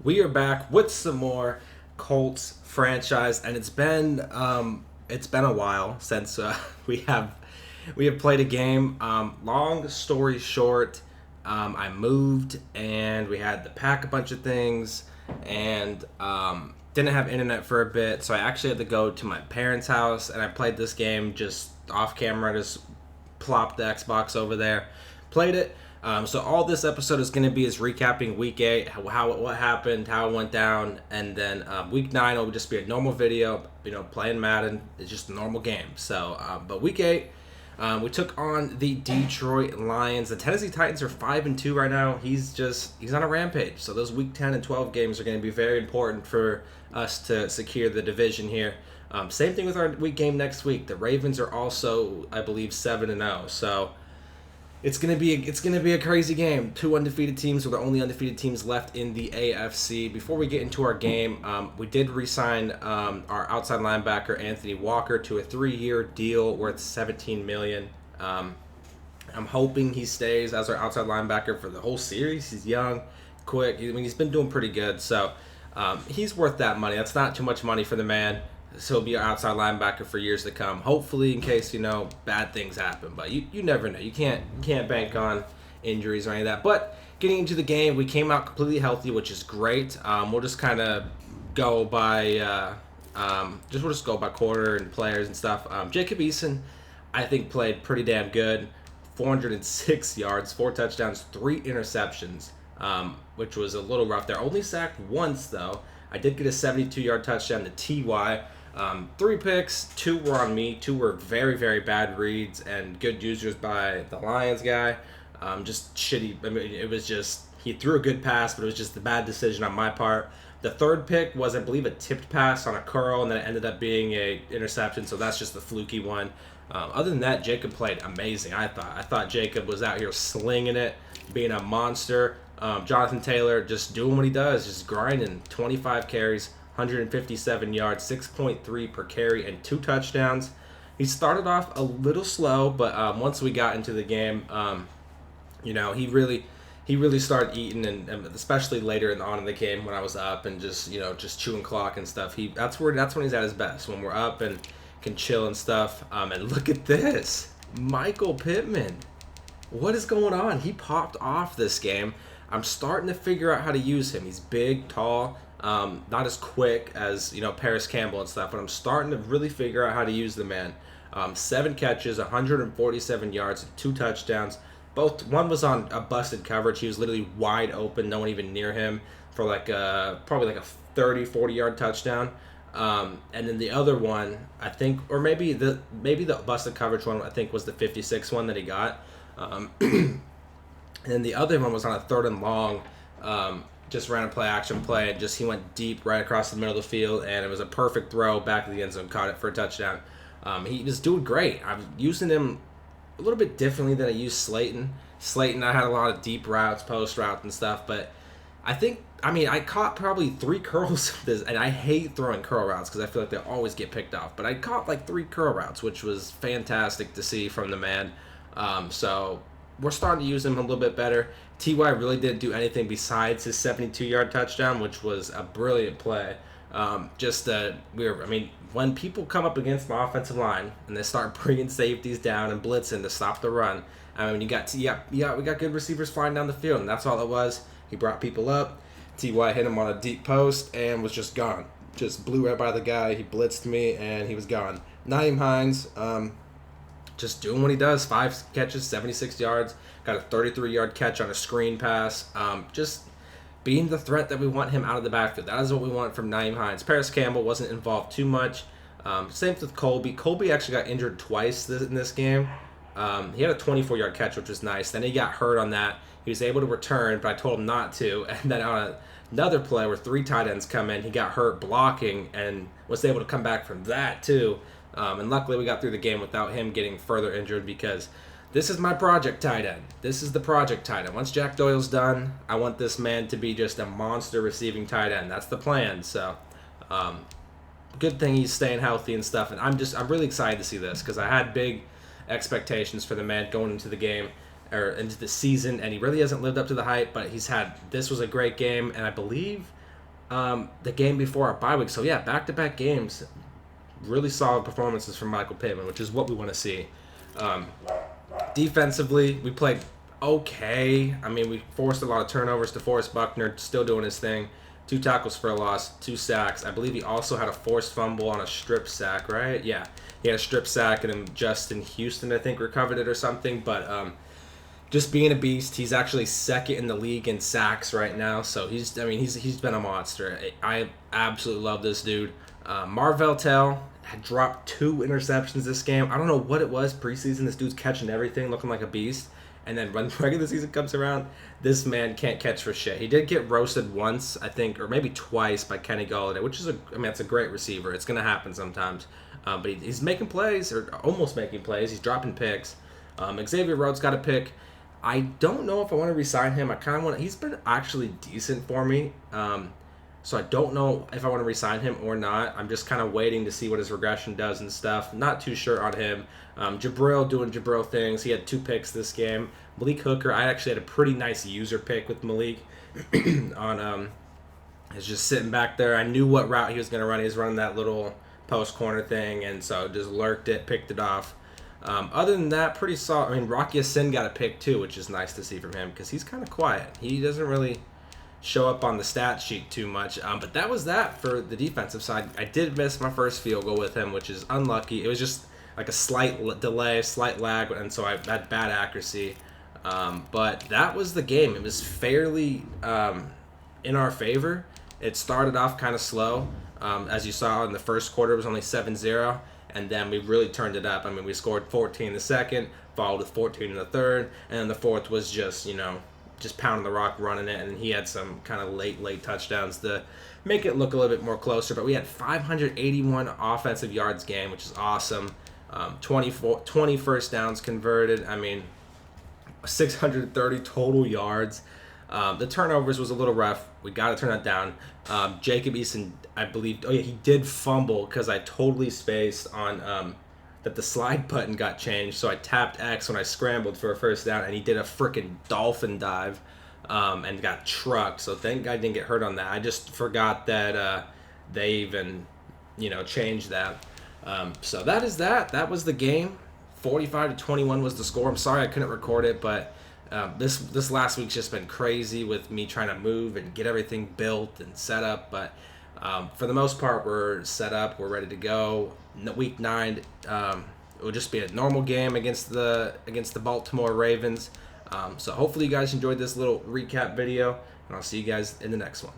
We are back with some more Colts franchise, and it's been a while since we have played a game. Long story short, I moved and we had to pack a bunch of things, and didn't have internet for a bit, so I actually had to go to my parents' house, and I played this game just off camera, just plopped the Xbox over there, played it. So all this episode is going to be is recapping week 8, what happened, how it went down, and then week 9 will just be a normal video. Playing Madden. It's just a normal game. But week 8, we took on the Detroit Lions. The Tennessee Titans are 5-2 right now. He's on a rampage. So those week 10 and 12 games are going to be very important for us to secure the division here. Same thing with our week game next week. The Ravens are also, I believe, 7-0. So it's gonna be a crazy game. Two undefeated teams are the only undefeated teams left in the AFC. Before we get into our game, we did re-sign our outside linebacker Anthony Walker to a 3-year deal worth $17 million. I'm hoping he stays as our outside linebacker for the whole series. He's young, quick. He's been doing pretty good, so he's worth that money. That's not too much money for the man. So he'll be our outside linebacker for years to come. Hopefully, in case bad things happen, but you never know. You can't bank on injuries or any of that. But getting into the game, we came out completely healthy, which is great. We'll just kind of go by we'll just go by quarter and players and stuff. Jacob Eason, I think, played pretty damn good. 406 yards, 4 touchdowns, 3 interceptions, which was a little rough there. Only sacked once though. I did get a 72-yard touchdown to Ty. 3 picks, 2 were on me, 2 were very, very bad reads and good users by the Lions guy. Just shitty. I mean, it was just, he threw a good pass, but it was just a bad decision on my part. The 3rd pick was, I believe, a tipped pass on a curl, and then it ended up being a interception, so that's just the fluky one. Other than that, Jacob played amazing, I thought. I thought Jacob was out here slinging it, being a monster. Jonathan Taylor just doing what he does, just grinding. 25 carries, 157 yards, 6.3 per carry, and 2 touchdowns. He started off a little slow, but once we got into the game, he really started eating, and especially later on in the game when I was up and just chewing clock and stuff. That's when he's at his best, when we're up and can chill and stuff. And look at this, Michael Pittman. What is going on? He popped off this game. I'm starting to figure out how to use him. He's big, tall, not as quick as Paris Campbell and stuff, but I'm starting to really figure out how to use the man. 7 catches, 147 yards, 2 touchdowns. One was on a busted coverage. He was literally wide open, no one even near him, for probably like a 30, 40-yard touchdown. And then the other one, I think, or maybe the busted coverage one, I think, was the 56 one that he got. And then the other one was on a 3rd and long, just ran a action play, and he went deep right across the middle of the field, and it was a perfect throw back to the end zone, caught it for a touchdown. He was doing great. I'm using him a little bit differently than I used Slayton. I had a lot of deep routes, post routes and stuff, but I caught probably 3 curls of this, and I hate throwing curl routes because I feel like they always get picked off, but I caught like 3 curl routes, which was fantastic to see from the man. So we're starting to use him a little bit better. Ty really didn't do anything besides his 72-yard touchdown, which was a brilliant play. When people come up against my offensive line and they start bringing safeties down and blitzing to stop the run, we got good receivers flying down the field, and that's all it was. He brought people up. Ty hit him on a deep post and was just gone. Just blew right by the guy. He blitzed me and he was gone. Nyheim Hines, just doing what he does. 5 catches, 76 yards. Got a 33-yard catch on a screen pass. Just being the threat that we want him out of the backfield. That is what we want from Nyheim Hines. Paris Campbell wasn't involved too much. Same with Colby. Colby actually got injured twice in this game. He had a 24-yard catch, which was nice. Then he got hurt on that. He was able to return, but I told him not to. And then on another play where 3 tight ends come in, he got hurt blocking and was able to come back from that too. And luckily we got through the game without him getting further injured, because this is my project tight end. This is the project tight end. Once Jack Doyle's done, I want this man to be just a monster receiving tight end. That's the plan. So good thing he's staying healthy and stuff. And I'm really excited to see this, because I had big expectations for the man going into the game or into the season, and he really hasn't lived up to the hype. But this was a great game, and I believe the game before our bye week. So yeah, back-to-back games, really solid performances from Michael Pittman, which is what we want to see. Um, Defensively, we played okay. I mean, we forced a lot of turnovers to Forrest Buckner, still doing his thing. 2 tackles for a loss, 2 sacks. I believe he also had a forced fumble on a strip sack, right? Yeah, he had a strip sack, and then Justin Houston, I think, recovered it or something. But just being a beast. He's actually second in the league in sacks right now. So he's been a monster. I absolutely love this dude. Marvell Tell had dropped 2 interceptions this game. I don't know what it was preseason. This dude's catching everything, looking like a beast. And then when regular season comes around, this man can't catch for shit. He did get roasted once, I think, or maybe twice by Kenny Golladay, which is it's a great receiver. It's gonna happen sometimes. But he's making plays, or almost making plays. He's dropping picks. Xavier Rhodes got a pick. I don't know if I want to re-sign him. I kind of want. He's been actually decent for me. So I don't know if I want to re-sign him or not. I'm just kind of waiting to see what his regression does and stuff. Not too sure on him. Jabril doing Jabril things. He had 2 picks this game. Malik Hooker, I actually had a pretty nice user pick with Malik on he's just sitting back there. I knew what route he was going to run. He was running that little post corner thing, and so just lurked it, picked it off. Other than that, pretty solid. I mean, Rocky Sin got a pick too, which is nice to see from him because he's kind of quiet. He doesn't really show up on the stat sheet too much. But that was that for the defensive side. I did miss my first field goal with him, which is unlucky. It was just like a slight delay, slight lag, and so I had bad accuracy. But that was the game. It was fairly in our favor. It started off kind of slow. As you saw in the first quarter, it was only 7-0. And then we really turned it up. I mean, we scored 14 in the second, followed with 14 in the third, and then the fourth was just pounding the rock, running it, and he had some kind of late touchdowns to make it look a little bit more closer. But we had 581 offensive yards game, which is awesome. 20 first downs converted. I mean, 630 total yards. The turnovers was a little rough. We got to turn that down. Jacob Eason, I believe, he did fumble because I totally spaced on that the slide button got changed. So I tapped X when I scrambled for a first down, and he did a freaking dolphin dive and got trucked. So thank God I didn't get hurt on that. I just forgot that they even, changed that. So that is that. That was the game. 45-21 was the score. I'm sorry I couldn't record it, but this last week's just been crazy with me trying to move and get everything built and set up. But for the most part, we're set up. We're ready to go. Week 9, it will just be a normal game against the Baltimore Ravens. So hopefully you guys enjoyed this little recap video, and I'll see you guys in the next one.